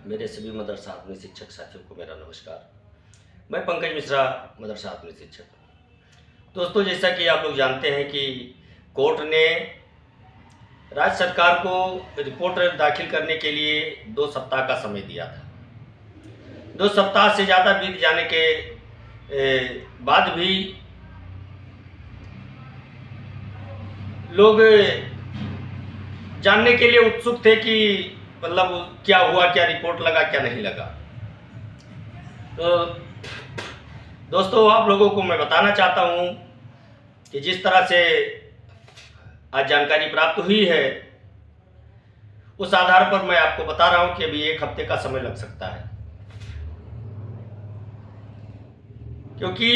मेरे सभी मदरसा आत्मी शिक्षक साथियों को मेरा नमस्कार। मैं पंकज मिश्रा, मदरसा आत्मी शिक्षक। दोस्तों, जैसा कि आप लोग जानते हैं कि कोर्ट ने राज्य सरकार को रिपोर्ट दाखिल करने के लिए 2 सप्ताह का समय दिया था। 2 सप्ताह से ज़्यादा बीत जाने के बाद भी लोग जानने के लिए उत्सुक थे कि मतलब क्या हुआ, क्या रिपोर्ट लगा, क्या नहीं लगा। तो दोस्तों, आप लोगों को मैं बताना चाहता हूं कि जिस तरह से आज जानकारी प्राप्त हुई है, उस आधार पर मैं आपको बता रहा हूं कि अभी 1 हफ्ते का समय लग सकता है, क्योंकि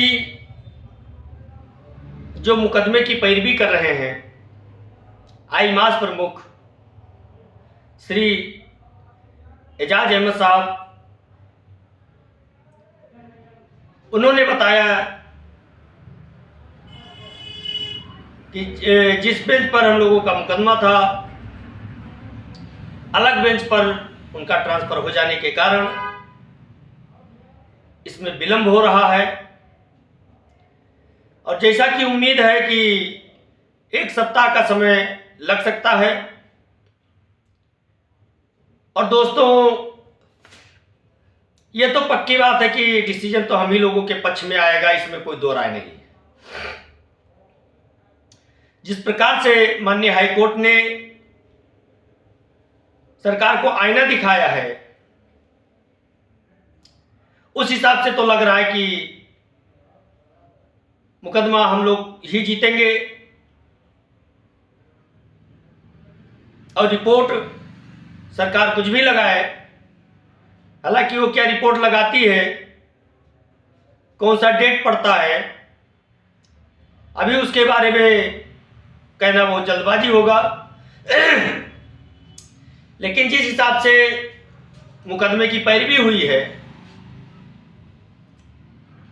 जो मुकदमे की पैरवी कर रहे हैं आईमास प्रमुख श्री एजाज अहमद साहब, उन्होंने बताया कि जिस बेंच पर हम लोगों का मुकदमा था, अलग बेंच पर उनका ट्रांसफर हो जाने के कारण इसमें विलंब हो रहा है। और जैसा कि उम्मीद है कि 1 सप्ताह का समय लग सकता है। और दोस्तों, ये तो पक्की बात है कि डिसीजन तो हम ही लोगों के पक्ष में आएगा, इसमें कोई दो राय नहीं है। जिस प्रकार से माननीय हाईकोर्ट ने सरकार को आईना दिखाया है, उस हिसाब से तो लग रहा है कि मुकदमा हम लोग ही जीतेंगे। और रिपोर्ट सरकार कुछ भी लगाए, हालांकि वो क्या रिपोर्ट लगाती है, कौन सा डेट पड़ता है, अभी उसके बारे में कहना बहुत जल्दबाजी होगा। लेकिन जिस हिसाब से मुकदमे की पैरवी हुई है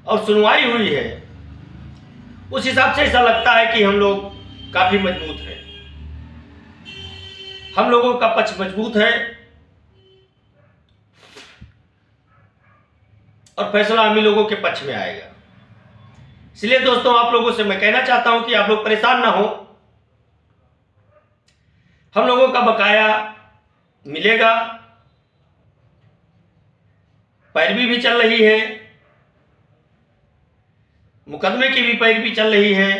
और सुनवाई हुई है, उस हिसाब से ऐसा लगता है कि हम लोग काफी मजबूत हैं, हम लोगों का पक्ष मजबूत है और फैसला हम ही लोगों के पक्ष में आएगा। इसलिए दोस्तों, आप लोगों से मैं कहना चाहता हूं कि आप लोग परेशान ना हो, हम लोगों का बकाया मिलेगा। पैरवी भी चल रही है, मुकदमे की भी पैरवी चल रही है,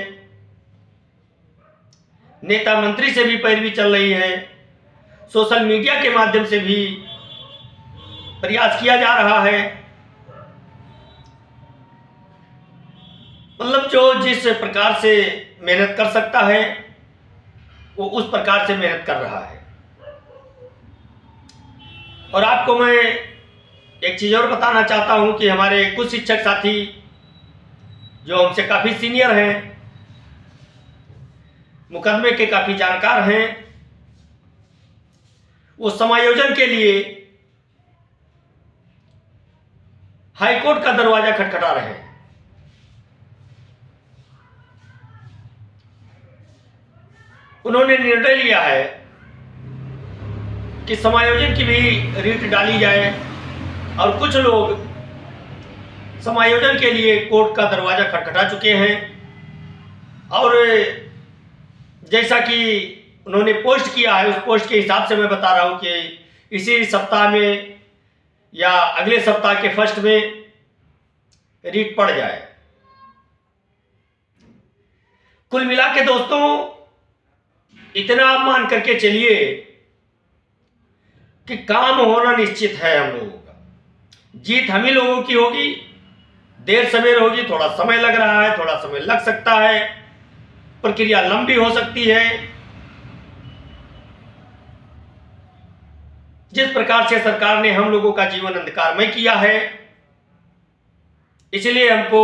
नेता मंत्री से भी पैरवी चल रही है, सोशल मीडिया के माध्यम से भी प्रयास किया जा रहा है। मतलब जो जिस प्रकार से मेहनत कर सकता है, वो उस प्रकार से मेहनत कर रहा है। और आपको मैं एक चीज और बताना चाहता हूं कि हमारे कुछ शिक्षक साथी जो हमसे काफी सीनियर हैं, मुकदमे के काफी जानकार हैं, वो समायोजन के लिए हाईकोर्ट का दरवाजा खटखटा रहे हैं। उन्होंने निर्णय लिया है कि समायोजन की भी रीट डाली जाए और कुछ लोग समायोजन के लिए कोर्ट का दरवाजा खटखटा चुके हैं। और जैसा कि उन्होंने पोस्ट किया है, उस पोस्ट के हिसाब से मैं बता रहा हूं कि इसी सप्ताह में या अगले सप्ताह के फर्स्ट में रीट पड़ जाए। कुल मिला के दोस्तों, इतना आप मान करके चलिए कि काम होना निश्चित है। हम लोगों का जीत हम ही लोगों की होगी। देर सवेर होगी, थोड़ा समय लग रहा है, थोड़ा समय लग सकता है, प्रक्रिया लंबी हो सकती है। जिस प्रकार से सरकार ने हम लोगों का जीवन अंधकारमय किया है, इसलिए हमको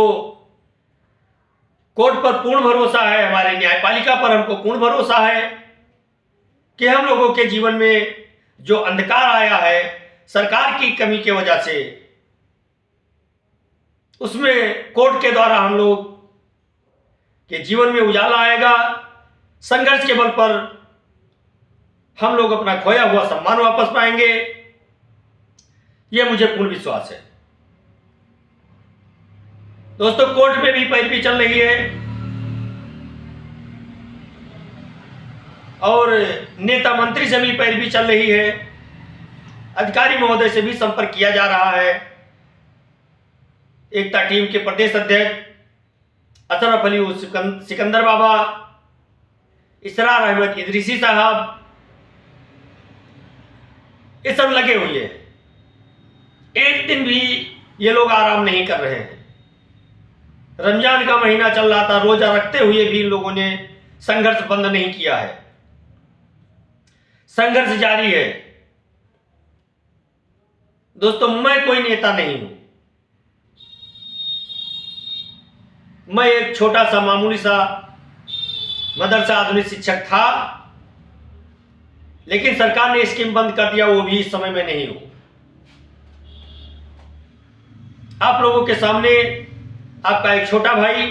कोर्ट पर पूर्ण भरोसा है, हमारे न्यायपालिका पर हमको पूर्ण भरोसा है कि हम लोगों के जीवन में जो अंधकार आया है सरकार की कमी की वजह से, उसमें कोर्ट के द्वारा हम लोग के जीवन में उजाला आएगा। संघर्ष के बल पर हम लोग अपना खोया हुआ सम्मान वापस पाएंगे। यह मुझे पूर्ण विश्वास है। दोस्तों, कोर्ट में भी पैरवी चल रही है और नेता मंत्री से भी पैरवी चल रही है, अधिकारी महोदय से भी संपर्क किया जा रहा है। एकता टीम के प्रदेश अध्यक्ष अशरफ अली सिकंदर बाबा, इसरार अहमद इदरीसी साहब, ये सब लगे हुए हैं। एक दिन भी ये लोग आराम नहीं कर रहे हैं। रमजान का महीना चल रहा था, रोजा रखते हुए भी इन लोगों ने संघर्ष बंद नहीं किया है। संघर्ष जारी है। दोस्तों, मैं कोई नेता नहीं हूं। मैं एक छोटा सा मामूली सा मदरसा आधुनिक शिक्षक था, लेकिन सरकार ने स्कीम बंद कर दिया, वो भी इस समय में नहीं हूं। आप लोगों के सामने आपका एक छोटा भाई,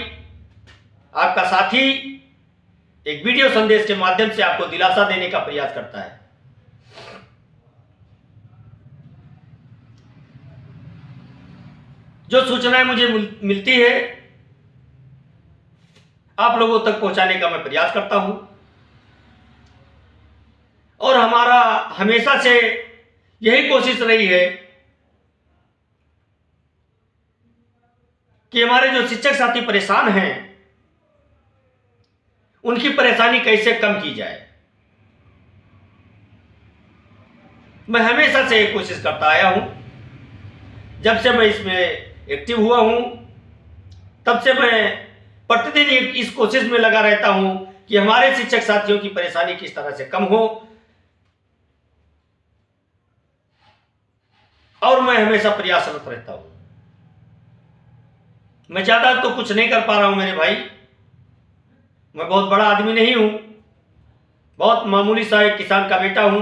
आपका साथी एक वीडियो संदेश के माध्यम से आपको दिलासा देने का प्रयास करता है। जो सूचनाएं मुझे मिलती है, आप लोगों तक पहुंचाने का मैं प्रयास करता हूं। और हमारा हमेशा से यही कोशिश रही है कि हमारे जो शिक्षक साथी परेशान हैं, उनकी परेशानी कैसे कम की जाए। मैं हमेशा से कोशिश करता आया हूं। जब से मैं इसमें एक्टिव हुआ हूं, तब से मैं प्रतिदिन इस कोशिश में लगा रहता हूं कि हमारे शिक्षक साथियों की परेशानी किस तरह से कम हो। और मैं हमेशा प्रयासरत रहता हूं। मैं ज्यादा तो कुछ नहीं कर पा रहा हूं मेरे भाई। मैं बहुत बड़ा आदमी नहीं हूं, बहुत मामूली सा एक किसान का बेटा हूं।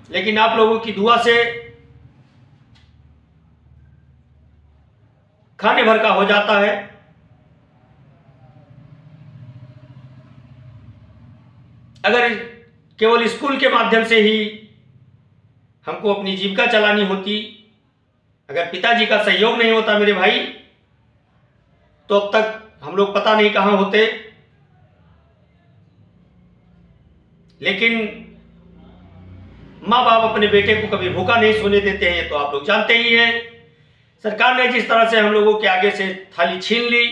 लेकिन आप लोगों की दुआ से खाने भर का हो जाता है। अगर केवल स्कूल के माध्यम से ही हमको अपनी जीविका चलानी होती, अगर पिताजी का सहयोग नहीं होता मेरे भाई, तो अब तक हम लोग पता नहीं कहां होते। लेकिन माँ बाप अपने बेटे को कभी भूखा नहीं सोने देते हैं, तो आप लोग जानते ही हैं। सरकार ने जिस तरह से हम लोगों के आगे से थाली छीन ली,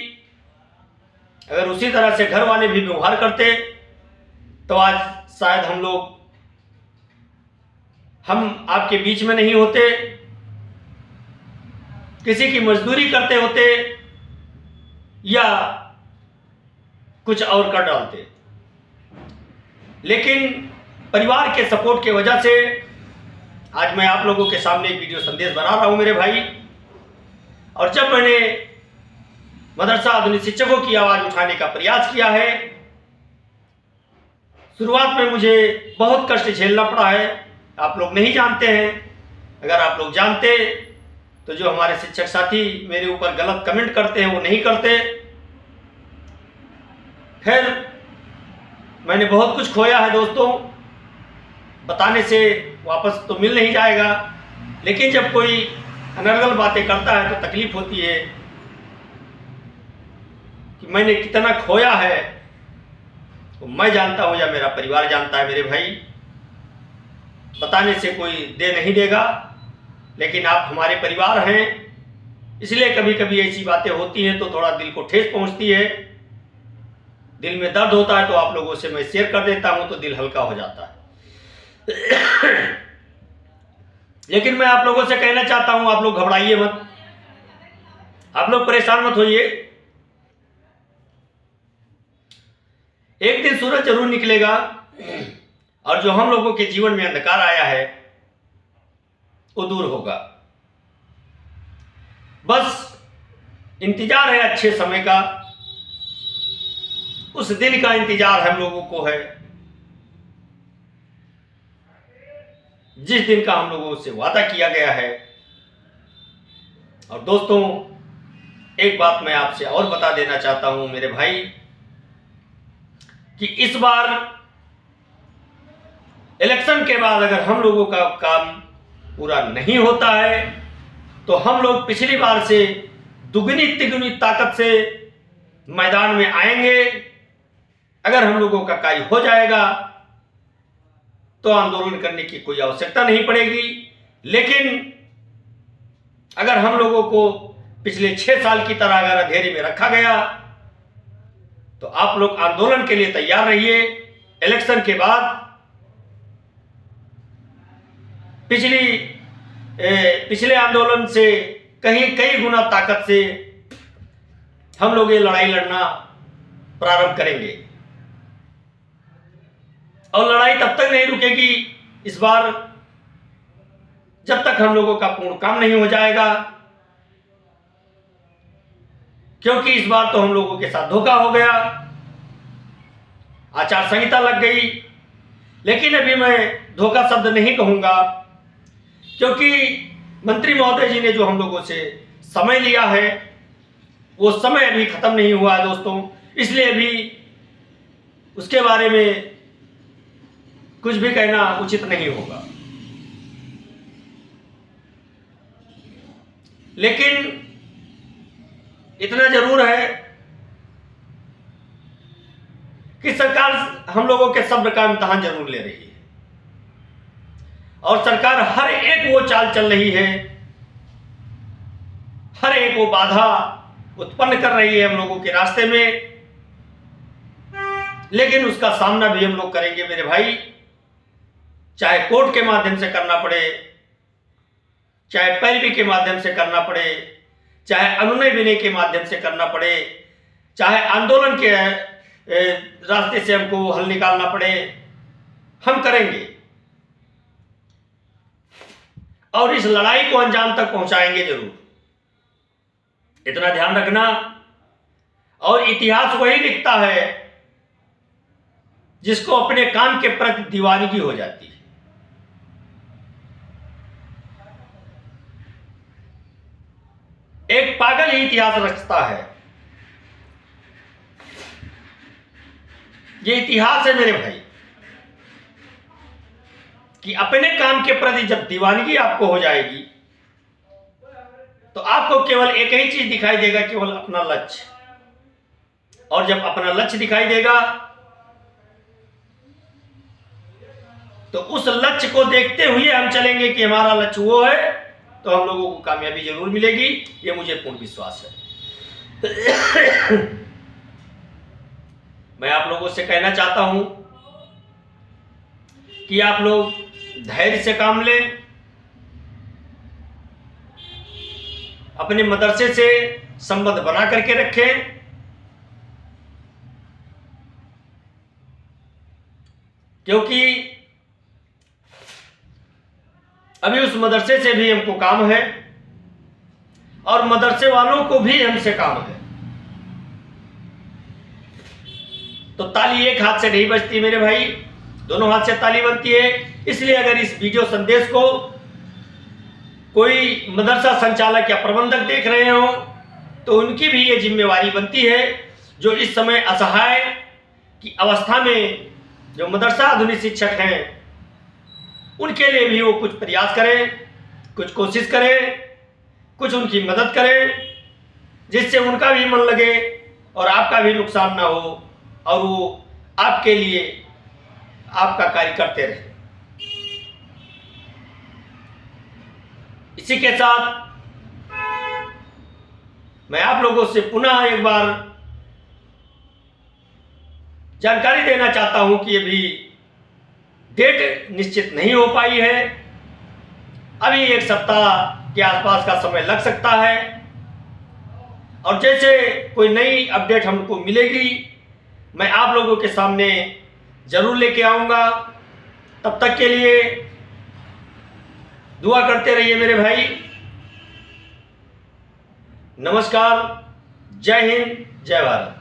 अगर उसी तरह से घर वाले भी व्यवहार करते तो आज शायद हम आपके बीच में नहीं होते, किसी की मजदूरी करते होते या कुछ और कर डालते। लेकिन परिवार के सपोर्ट की वजह से आज मैं आप लोगों के सामने एक वीडियो संदेश बना रहा हूं मेरे भाई। और जब मैंने मदरसा आधुनिक शिक्षकों की आवाज उठाने का प्रयास किया है, शुरुआत में मुझे बहुत कष्ट झेलना पड़ा है। आप लोग नहीं जानते हैं। अगर आप लोग जानते तो जो हमारे शिक्षक साथी मेरे ऊपर गलत कमेंट करते हैं वो नहीं करते। खैर, मैंने बहुत कुछ खोया है दोस्तों, बताने से वापस तो मिल नहीं जाएगा। लेकिन जब कोई अनर्गल बातें करता है तो तकलीफ होती है कि मैंने कितना खोया है, तो मैं जानता हूं या मेरा परिवार जानता है मेरे भाई। बताने से कोई दे नहीं देगा, लेकिन आप हमारे परिवार हैं, इसलिए कभी कभी ऐसी बातें होती हैं तो थोड़ा दिल को ठेस पहुंचती है, दिल में दर्द होता है, तो आप लोगों से मैं शेयर कर देता हूं तो दिल हल्का हो जाता है। लेकिन मैं आप लोगों से कहना चाहता हूं, आप लोग घबराइए मत, आप लोग परेशान मत होइए। एक दिन सूरज जरूर निकलेगा और जो हम लोगों के जीवन में अंधकार आया है वो दूर होगा। बस इंतजार है अच्छे समय का, उस दिन का इंतजार हम लोगों को है जिस दिन का हम लोगों से वादा किया गया है। और दोस्तों, एक बात मैं आपसे और बता देना चाहता हूं मेरे भाई कि इस बार इलेक्शन के बाद अगर हम लोगों का काम पूरा नहीं होता है तो हम लोग पिछली बार से दुगनी तिगुनी ताकत से मैदान में आएंगे। अगर हम लोगों का कार्य हो जाएगा तो आंदोलन करने की कोई आवश्यकता नहीं पड़ेगी। लेकिन अगर हम लोगों को पिछले 6 साल की तरह अगर अंधेरे में रखा गया तो आप लोग आंदोलन के लिए तैयार रहिए। इलेक्शन के बाद पिछले आंदोलन से कई गुना ताकत से हम लोग ये लड़ाई लड़ना प्रारंभ करेंगे और लड़ाई तब तक नहीं रुकेगी इस बार जब तक हम लोगों का पूर्ण काम नहीं हो जाएगा, क्योंकि इस बार तो हम लोगों के साथ धोखा हो गया, आचार संहिता लग गई। लेकिन अभी मैं धोखा शब्द नहीं कहूंगा, क्योंकि मंत्री महोदय जी ने जो हम लोगों से समय लिया है वो समय अभी खत्म नहीं हुआ है दोस्तों, इसलिए अभी उसके बारे में कुछ भी कहना उचित नहीं होगा। लेकिन इतना जरूर है कि सरकार हम लोगों के सब्र का इम्तहान जरूर ले रही है और सरकार हर एक वो चाल चल रही है, हर एक वो बाधा उत्पन्न कर रही है हम लोगों के रास्ते में। लेकिन उसका सामना भी हम लोग करेंगे मेरे भाई, चाहे कोर्ट के माध्यम से करना पड़े, चाहे पैरवी के माध्यम से करना पड़े, चाहे अनुनय विनय के माध्यम से करना पड़े, चाहे आंदोलन के रास्ते से हमको हल निकालना पड़े, हम करेंगे और इस लड़ाई को अंजाम तक पहुंचाएंगे जरूर। इतना ध्यान रखना। और इतिहास वही लिखता है जिसको अपने काम के प्रति दीवानगी हो जाती है। एक पागल ही इतिहास रचता है, ये इतिहास है मेरे भाई, कि अपने काम के प्रति जब दीवानगी आपको हो जाएगी तो आपको केवल एक ही चीज दिखाई देगा, केवल अपना लक्ष्य। और जब अपना लक्ष्य दिखाई देगा तो उस लक्ष्य को देखते हुए हम चलेंगे कि हमारा लक्ष्य वो है, तो हम लोगों को कामयाबी जरूर मिलेगी, ये मुझे पूर्ण विश्वास है। मैं आप लोगों से कहना चाहता हूं कि आप लोग धैर्य से काम लें, अपने मदरसे से संबंध बना करके रखें, क्योंकि अभी उस मदरसे से भी हमको काम है और मदरसे वालों को भी हमसे काम है। तो ताली एक हाथ से नहीं बजती मेरे भाई, दोनों हाथ से ताली बनती है। इसलिए अगर इस वीडियो संदेश को कोई मदरसा संचालक या प्रबंधक देख रहे हो तो उनकी भी ये जिम्मेवारी बनती है, जो इस समय असहाय की अवस्था में जो मदरसा आधुनिक शिक्षक हैं उनके लिए भी वो कुछ प्रयास करें, कुछ कोशिश करें, कुछ उनकी मदद करें, जिससे उनका भी मन लगे और आपका भी नुकसान ना हो और वो आपके लिए आपका कार्य करते रहे। इसी के साथ मैं आप लोगों से पुनः एक बार जानकारी देना चाहता हूं कि अभी डेट निश्चित नहीं हो पाई है, अभी 1 सप्ताह के आसपास का समय लग सकता है और जैसे कोई नई अपडेट हमको मिलेगी मैं आप लोगों के सामने जरूर लेके आऊंगा। तब तक के लिए दुआ करते रहिए मेरे भाई। नमस्कार, जय हिंद, जय भारत।